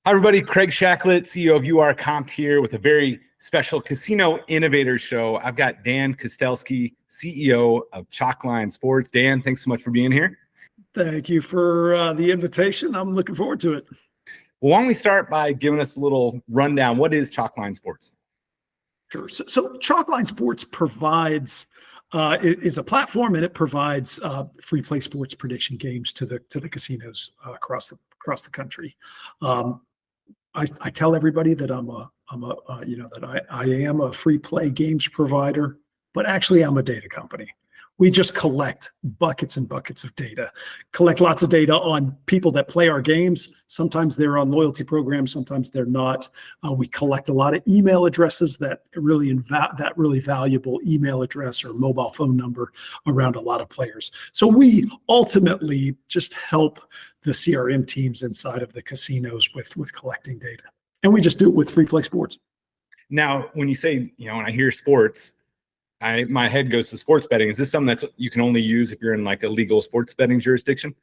Hi, everybody. Craig Shacklett, CEO of URComped here with a very special Casino Innovators show. I've got Dan Kustelski, CEO of Chalkline Sports. Dan, thanks so much for being here. Thank you for the invitation. I'm looking forward to it. Well, why don't we start by giving us a little rundown? What is Chalkline Sports? Sure. So Chalkline Sports provides is a platform, and it provides free play sports prediction games to the casinos across the country. I tell everybody that I am a free play games provider, but actually I'm a data company. We just collect buckets and buckets of data, collect lots of data on people that play our games. Sometimes they're on loyalty programs, sometimes they're not. We collect a lot of email addresses, that really valuable email address or mobile phone number around a lot of players. So we ultimately just help the CRM teams inside of the casinos with collecting data. And we just do it with free play sports. Now, when you say, when I hear sports, my head goes to sports betting. Is this something that you can only use if you're in like a legal sports betting jurisdiction?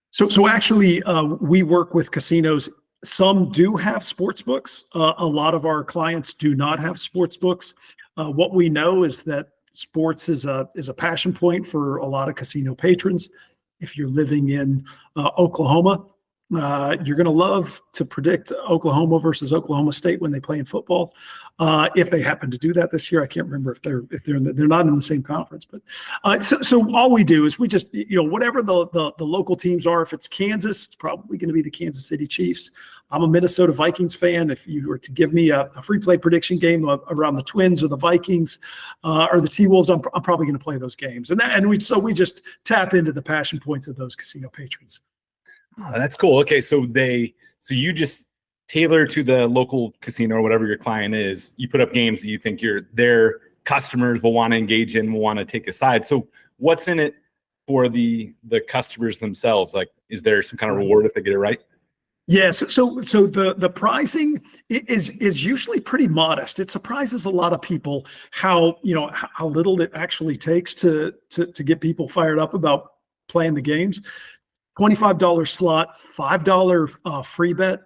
So actually, we work with casinos. Some do have sports books. A lot of our clients do not have sports books. What we know is that sports is a passion point for a lot of casino patrons. If you're living in Oklahoma, you're going to love to predict Oklahoma versus Oklahoma State when they play in football. If they happen to do that this year, I can't remember if they're not in the same conference. But so all we do is we just whatever the local teams are. If it's Kansas, it's probably going to be the Kansas City Chiefs. I'm a Minnesota Vikings fan. If you were to give me a free play prediction game around the Twins or the Vikings or the T-Wolves, I'm probably going to play those games. And we just tap into the passion points of those casino patrons. Oh, that's cool. Okay, so you just tailor to the local casino or whatever your client is. You put up games that you think their customers will want to engage in, will want to take aside. So what's in it for the customers themselves? Like, is there some kind of reward if they get it right? Yes. So the pricing is usually pretty modest. It surprises a lot of people how little it actually takes to get people fired up about playing the games. $25 slot, $5 free bet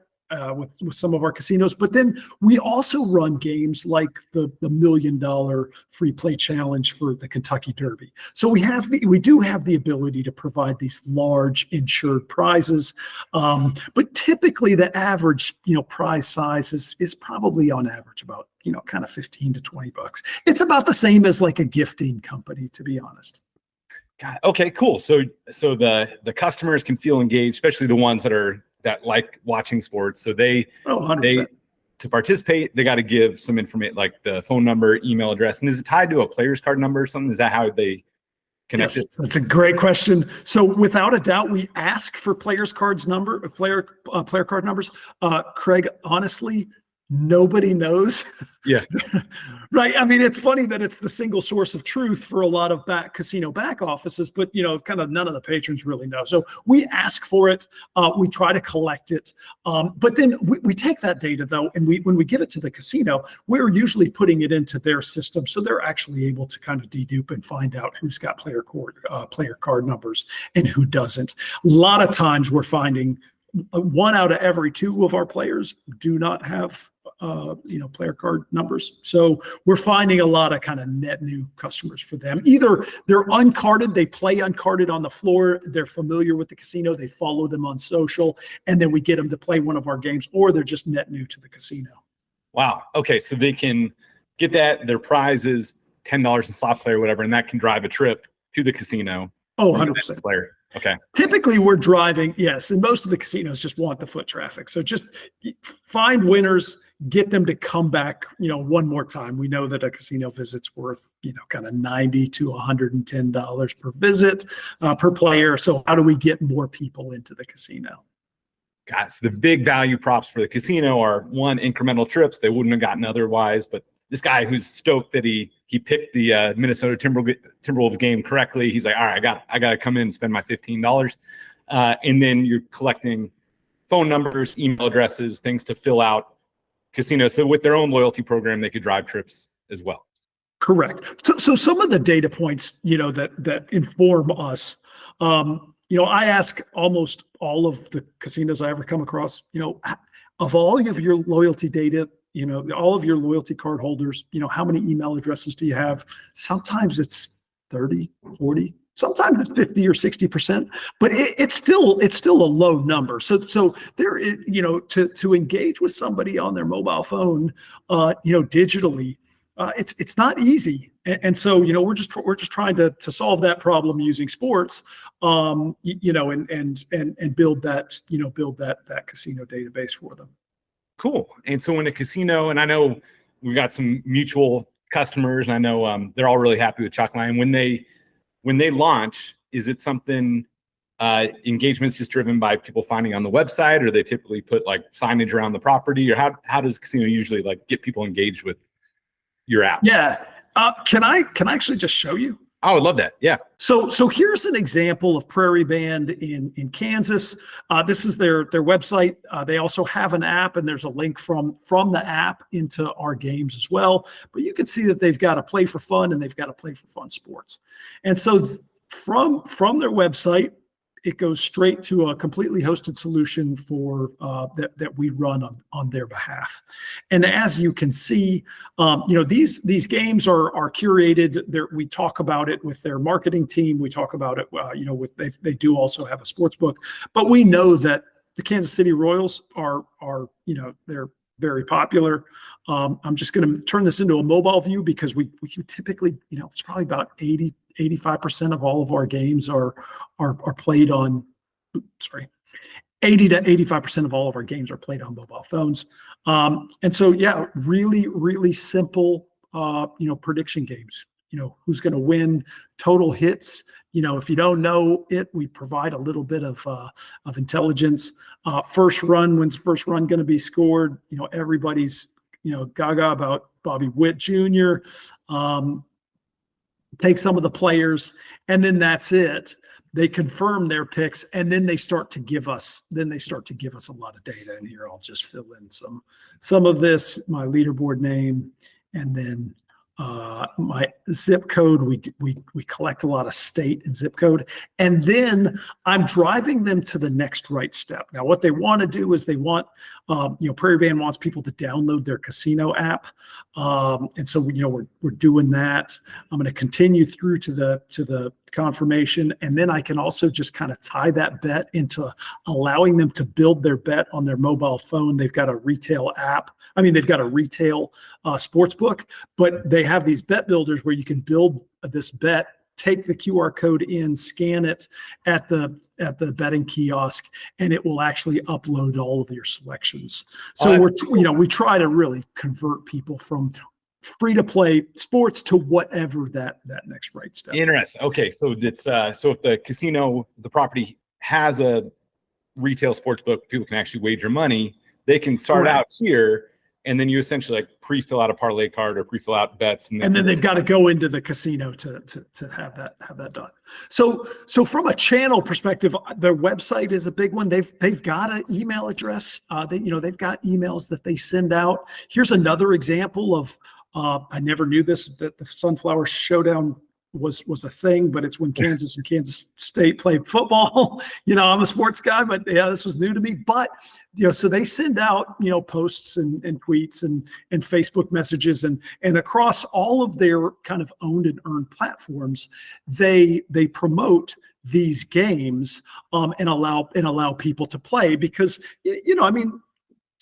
with some of our casinos. But then we also run games like the $1 million free play challenge for the Kentucky Derby. So we do have the ability to provide these large insured prizes. But typically the average prize size is probably on average about kind of $15 to $20. It's about the same as like a gifting company, to be honest. God, okay, cool. So the customers can feel engaged, especially the ones that like watching sports. So they to participate, they got to give some information like the phone number, email address. And is it tied to a player's card number or something? Is that how they connect it? That's a great question. So without a doubt, we ask for player card numbers. Craig, honestly, nobody knows. Yeah. Right. I mean, it's funny that it's the single source of truth for a lot of casino back offices, but kind of none of the patrons really know. So we ask for it. We try to collect it. But then we take that data though, and when we give it to the casino, we're usually putting it into their system. So they're actually able to kind of dedupe and find out who's got player card numbers and who doesn't. A lot of times we're finding 1 out of every 2 of our players do not have player card numbers. So we're finding a lot of kind of net new customers for them. Either they're uncarded, they play uncarded on the floor, they're familiar with the casino, they follow them on social, and then we get them to play one of our games, or they're just net new to the casino. Wow. Okay. So they can get their prize is $10 in slot play or whatever, and that can drive a trip to the casino. Oh, 100%. Player. Okay. Typically we're driving, yes, and most of the casinos just want the foot traffic. So just find winners, get them to come back, one more time. We know that a casino visit's worth, kind of $90 to $110 per visit per player. So how do we get more people into the casino? Guys, the big value props for the casino are, 1, incremental trips they wouldn't have gotten otherwise. But this guy who's stoked that he picked the Minnesota Timberwolves game correctly. He's like, all right, I got to come in and spend my $15. And then you're collecting phone numbers, email addresses, things to fill out casinos. So with their own loyalty program, they could drive trips as well. Correct. So some of the data points, that inform us, I ask almost all of the casinos I ever come across, of all of your loyalty data, all of your loyalty card holders, how many email addresses do you have? Sometimes it's 30, 40, sometimes it's 50 or 60%, but it's still a low number. So there is, to engage with somebody on their mobile phone, digitally, it's not easy. And so, we're just trying to solve that problem using sports, and build that casino database for them. Cool. And so when a casino, and I know we've got some mutual customers, and I know they're all really happy with Chalkline. When they launch, is it something engagement's just driven by people finding on the website, or they typically put like signage around the property, or how does a casino usually like get people engaged with your app? Yeah. Can I actually just show you? I would love that. Yeah. So here's an example of Prairie Band in Kansas. This is their website. They also have an app, and there's a link from the app into our games as well. But you can see that they've got a Play for Fun and they've got a Play for Fun Sports. And so from their website, it goes straight to a completely hosted solution for that we run on their behalf. And as you can see, these games are curated. We talk about it with their marketing team. We talk about it, they do also have a sports book, but we know that the Kansas City Royals are they're very popular. I'm just going to turn this into a mobile view because we typically, it's probably about 85% of all of our games are played on, 80 to 85% of all of our games are played on mobile phones. And so, yeah, really, really simple, prediction games. Who's going to win, total hits. If you don't know it, we provide a little bit of intelligence. First run, when's the first run going to be scored? Everybody's, gaga about Bobby Witt Jr. Take some of the players, and then that's it. They confirm their picks, and then they start to give us a lot of data. And here I'll just fill in some of this, my leaderboard name, and then my zip code. We collect a lot of state and zip code, and then I'm driving them to the next right step. Now, what they want to do is they want, Prairie Band wants people to download their casino app, and so we're doing that. I'm going to continue through to the confirmation, and then I can also just kind of tie that bet into allowing them to build their bet on their mobile phone. They've got a retail app. They've got a retail sports book, but they have these bet builders where you can build this bet, take the QR code in, scan it at the betting kiosk, and it will actually upload all of your selections. So we try to really convert people from free to play sports to whatever that next right step. Interesting. Okay, so it's so if the property has a retail sports book, people can actually wager money. They can start out here, and then you essentially like pre-fill out a parlay card or pre-fill out bets, and then they've got to go into the casino to have that done. So from a channel perspective, their website is a big one. They've got an email address. They've got emails that they send out. Here's another example of I never knew this, that the Sunflower Showdown was a thing, but it's when Kansas and Kansas State played football. I'm a sports guy, but yeah, this was new to me. But so they send out posts and tweets and Facebook messages and across all of their kind of owned and earned platforms, they promote these games and allow people to play because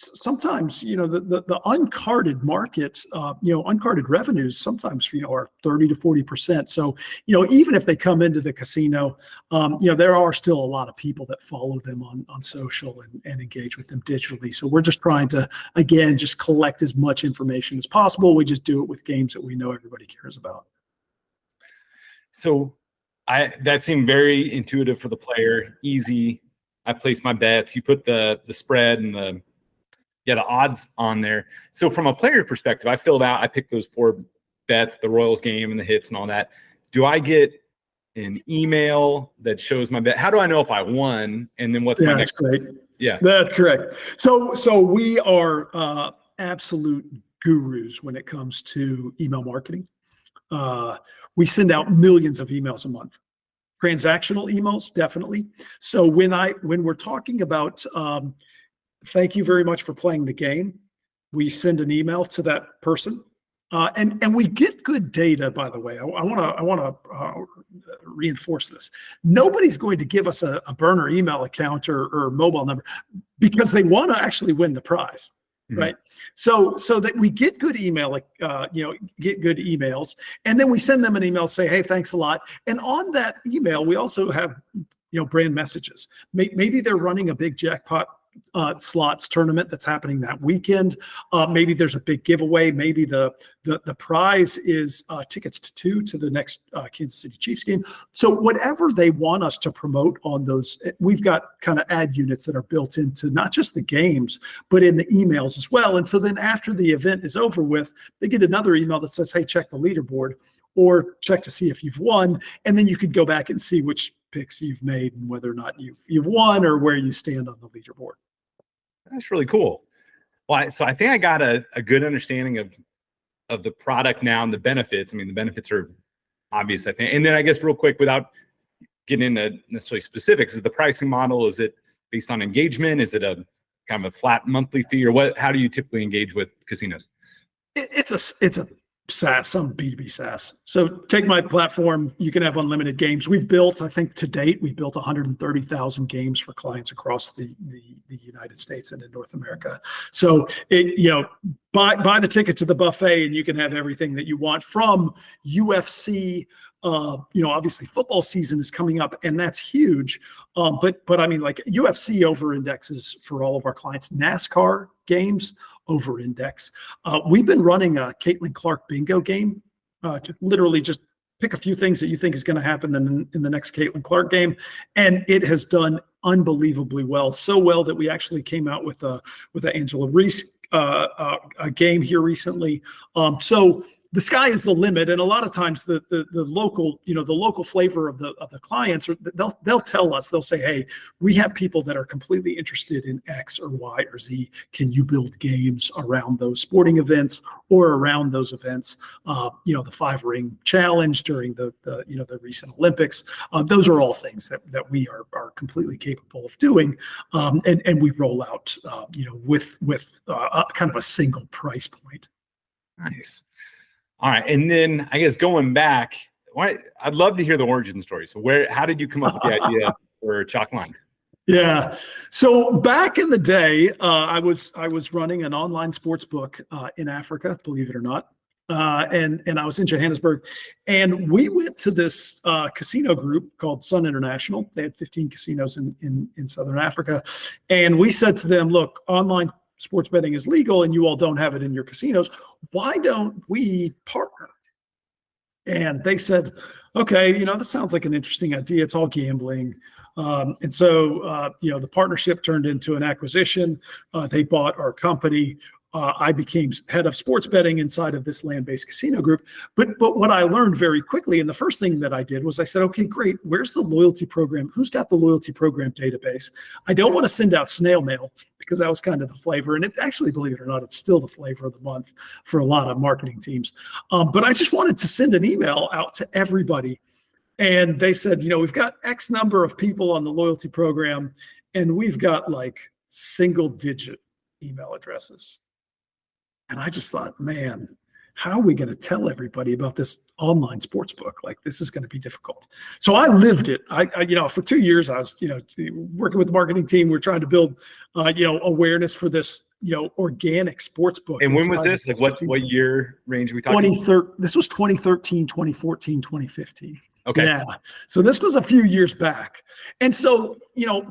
sometimes the uncarded markets, uncarded revenues sometimes are 30 to 40%. So even if they come into the casino, there are still a lot of people that follow them on social and engage with them digitally. So we're just trying to again just collect as much information as possible. We just do it with games that we know everybody cares about. So that seemed very intuitive for the player, easy. I place my bets. You put the spread and the odds on there. So from a player perspective, I picked those 4 bets, the Royals game and the hits and all that. Do I get an email that shows my bet? How do I know if I won? And then what's my next? That's great. Yeah, that's correct. So we are absolute gurus when it comes to email marketing. We send out millions of emails a month. Transactional emails, definitely. So when we're talking about thank you very much for playing the game, we send an email to that person. And we get good data, by the way. I want to reinforce this. Nobody's going to give us a burner email account or mobile number because they want to actually win the prize, right? So that we get good email, get good emails, and then we send them an email, say, hey, thanks a lot. And on that email, we also have brand messages. Maybe they're running a big jackpot slots tournament that's happening that weekend. Maybe there's a big giveaway. Maybe the prize is tickets to the next Kansas City Chiefs game. So whatever they want us to promote on those, we've got kind of ad units that are built into not just the games, but in the emails as well. And so then after the event is over with, they get another email that says, hey, check the leaderboard or check to see if you've won. And then you could go back and see which picks you've made and whether or not you've won or where you stand on the leaderboard. That's really cool. Well, so I think I got a good understanding of the product now and the benefits. I mean, the benefits are obvious, I think. And then I guess real quick, without getting into necessarily specifics, is the pricing model, is it based on engagement? Is it a kind of a flat monthly fee, or what? How do you typically engage with casinos? It's a SaaS, some B2B SaaS. So take my platform, you can have unlimited games. We've built, I think to date, we've built 130,000 games for clients across the United States and in North America. So buy the ticket to the buffet and you can have everything that you want from UFC. Obviously football season is coming up and that's huge. But I mean, like UFC over indexes for all of our clients. NASCAR games over index. We've been running a Caitlin Clark bingo game. Just pick a few things that you think is going to happen in the next Caitlin Clark game, and it has done unbelievably well. So well that we actually came out with a Angela Reese a game here recently. So the sky is the limit, and a lot of times the local flavor of the clients, they'll tell us, they'll say, hey, we have people that are completely interested in X or Y or Z. Can you build games around those sporting events or around those events? The 5-ring challenge during the recent Olympics. Those are all things that we are completely capable of doing, and we roll out with kind of a single price point. Nice. All right, and then I guess going back, I'd love to hear the origin story. So how did you come up with the idea for Chalkline? Yeah, so back in the day, I was running an online sports book in Africa, believe it or not, and I was in Johannesburg, and we went to this casino group called Sun International. They had 15 casinos in Southern Africa, and we said to them, look, online sports betting is legal and you all don't have it in your casinos. Why don't we partner? And they said, okay, this sounds like an interesting idea. It's all gambling. And so the partnership turned into an acquisition. They bought our company. I became head of sports betting inside of this land-based casino group. But what I learned very quickly, and the first thing that I did was I said, okay, great. Where's the loyalty program? Who's got the loyalty program database? I don't want to send out snail mail because that was kind of the flavor. And it actually, believe it or not, it's still the flavor of the month for a lot of marketing teams. But I just wanted to send an email out to everybody. And they said, we've got X number of people on the loyalty program, and we've got like single-digit email addresses. And I just thought, man, how are we going to tell everybody about this online sports book? Like, this is going to be difficult. So I lived it. I for 2 years, I was, working with the marketing team. We're trying to build, awareness for this, organic sports book. And when was this? Like, what year range are we talking? This was 2013, 2014, 2015. Okay. Yeah. So this was a few years back. And so,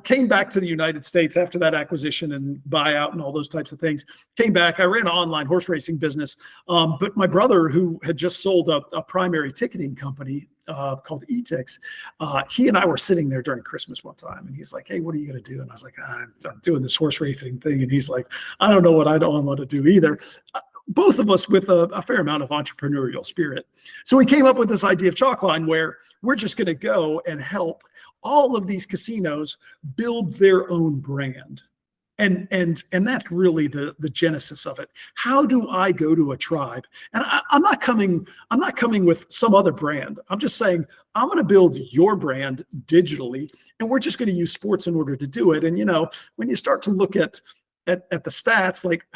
came back to the United States after that acquisition and buyout and all those types of things. Came back. I ran an online horse racing business. But my brother, who had just sold a primary ticketing company called eTix, he and I were sitting there during Christmas one time. And he's like, hey, what are you going to do? And I was like, I'm doing this horse racing thing. And he's like, I don't know what I don't want to do either. Both of us with a fair amount of entrepreneurial spirit. So we came up with this idea of Chalkline, where we're just going to go and help all of these casinos build their own brand. And that's really the genesis of it. How do I go to a tribe? And I'm not coming with some other brand. I'm just saying, I'm going to build your brand digitally, and we're just going to use sports in order to do it. And, when you start to look at the stats, like,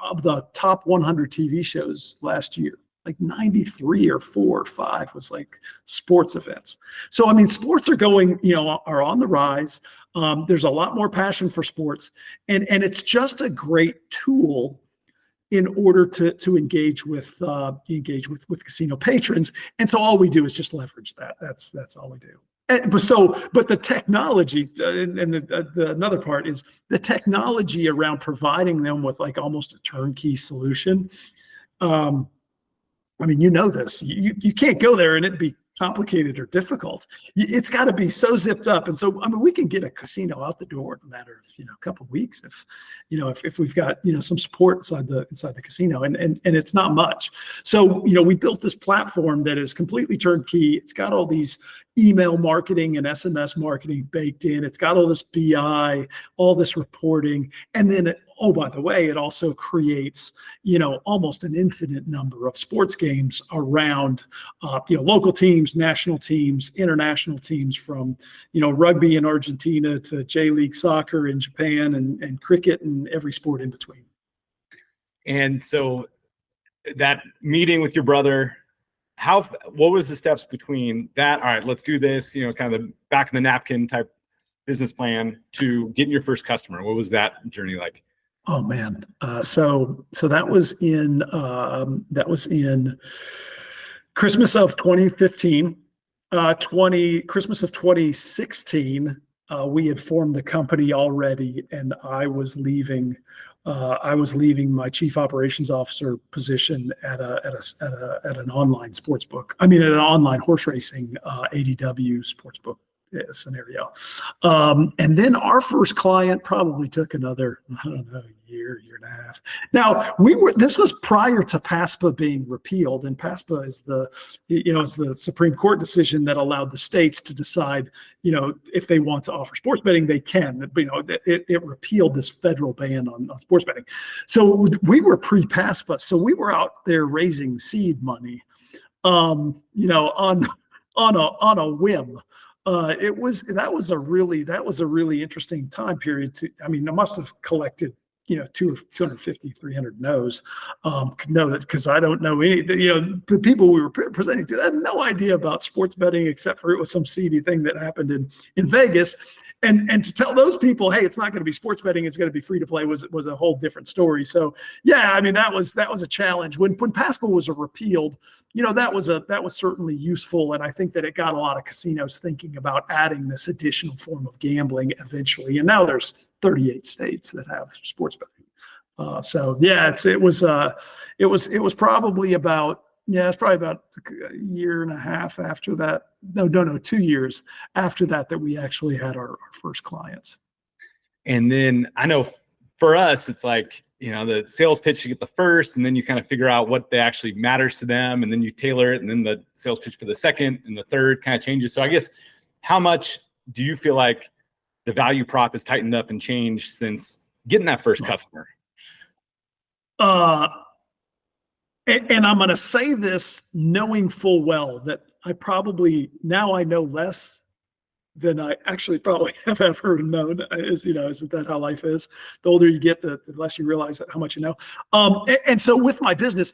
of the top 100 TV shows last year, like 93 or 4 or 5 was like sports events. So, I mean, sports are are on the rise. There's a lot more passion for sports, and it's just a great tool in order to engage with casino patrons. And so all we do is just leverage that. That's all we do. But the technology, and the another part is the technology around providing them with like almost a turnkey solution. I mean, this. You can't go there and it'd be complicated or difficult. It's got to be so zipped up. And so, I mean, we can get a casino out the door in a matter of, a couple of weeks if we've got, some support inside the casino, and it's not much. So, we built this platform that is completely turnkey. It's got all these email marketing and SMS marketing baked in. It's got all this BI, all this reporting. And then oh, by the way, it also creates, almost an infinite number of sports games around, local teams, national teams, international teams, from, rugby in Argentina to J-League soccer in Japan, and cricket and every sport in between. And so that meeting with your brother, what was the steps between that? All right, let's do this, kind of the back of the napkin type business plan to getting your first customer. What was that journey like? Oh man. So that was in Christmas of 2015, Christmas of 2016. We had formed the company already, and I was leaving my chief operations officer position at an online sports book. I mean, at an online horse racing ADW sports book scenario. And then our first client probably took another, year and a half. Now this was prior to PASPA being repealed, and PASPA is the Supreme Court decision that allowed the states to decide, if they want to offer sports betting, they can. But, it repealed this federal ban on sports betting. So we were pre-PASPA, so we were out there raising seed money, on a whim. That was a really interesting time period. I must have collected 250, 300 no's. No, because I don't know any. The people we were presenting to had no idea about sports betting, except for it was some seedy thing that happened in Vegas. And to tell those people, hey, it's not going to be sports betting, it's going to be free to play, was a whole different story. So yeah, that was a challenge. When PASPA was repealed, that was certainly useful, and I think that it got a lot of casinos thinking about adding this additional form of gambling eventually. And now there's 38 states that have sports betting. So yeah, it was probably about. Yeah, it's probably about a year and a half after that. No, 2 years after that we actually had our first clients. And then I know for us, it's like, the sales pitch to get the first, and then you kind of figure out what actually matters to them, and then you tailor it, and then the sales pitch for the second and the third kind of changes. So I guess, how much do you feel like the value prop has tightened up and changed since getting that first customer? And I'm going to say this knowing full well that I know less than I actually probably have ever known. Isn't that how life is? The older you get, the less you realize how much you know. And so with my business,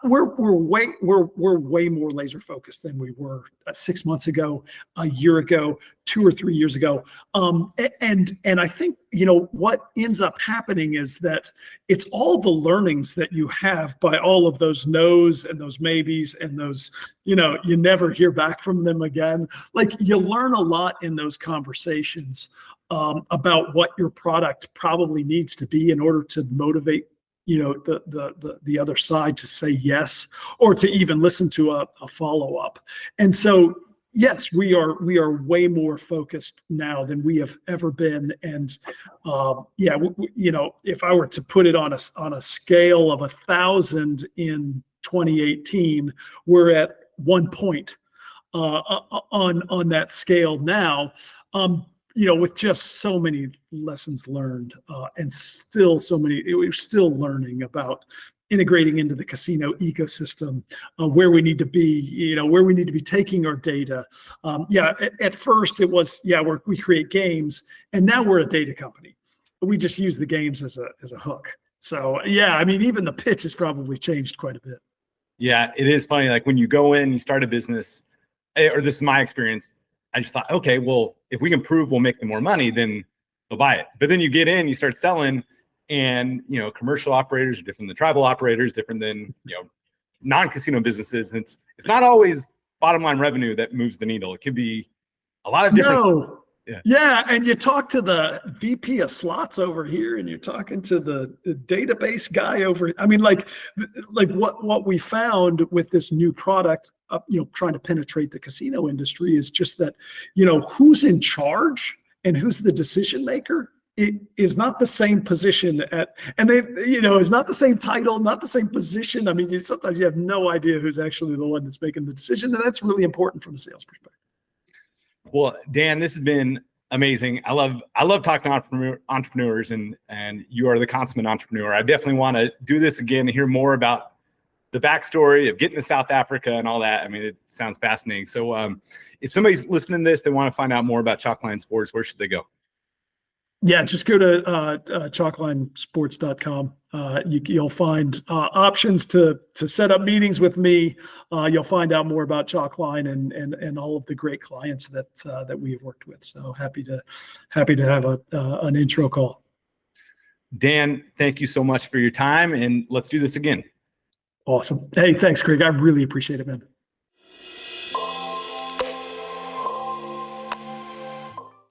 we're way more laser focused than we were 6 months ago, a year ago, 2 or 3 years ago. And I think, what ends up happening is that it's all the learnings that you have by all of those no's and those maybes and those, you never hear back from them again. Like, you learn a lot in those conversations about what your product probably needs to be in order to motivate the other side to say yes, or to even listen to a follow-up. And so yes, we are way more focused now than we have ever been. And if I were to put it on a scale of 1,000 in 2018, we're at 1 point on that scale now. with just so many lessons learned, and still so many, we're still learning about integrating into the casino ecosystem, where we need to be, where we need to be taking our data. At first it was, we create games, and now we're a data company. We just use the games as a hook. So I mean, even the pitch has probably changed quite a bit. Yeah, it is funny. Like when you go in, you start a business, or this is my experience. I just thought, okay, well, if we can prove we'll make them more money, then they'll buy it. But then you get in, you start selling, and commercial operators are different than tribal operators, different than non-casino businesses. And it's not always bottom line revenue that moves the needle. It could be a lot of different. No. Yeah, and you talk to the VP of slots over here, and you're talking to the database guy over. I mean, like what we found with this new product, trying to penetrate the casino industry, is just that, who's in charge and who's the decision maker. It is not the same position is not the same title, not the same position. I mean, sometimes you have no idea who's actually the one that's making the decision, and that's really important from a sales perspective. Well, Dan, this has been amazing. I love talking to entrepreneurs, and you are the consummate entrepreneur. I definitely want to do this again and hear more about the backstory of getting to South Africa and all that. I mean, it sounds fascinating. So if somebody's listening to this, they want to find out more about Chalkline Sports, where should they go? Yeah, just go to chalklinesports.com. You'll find options to set up meetings with me. You'll find out more about Chalkline and all of the great clients that we have worked with. So happy to have an intro call. Dan, thank you so much for your time, and let's do this again. Awesome. Hey, thanks, Craig. I really appreciate it, man.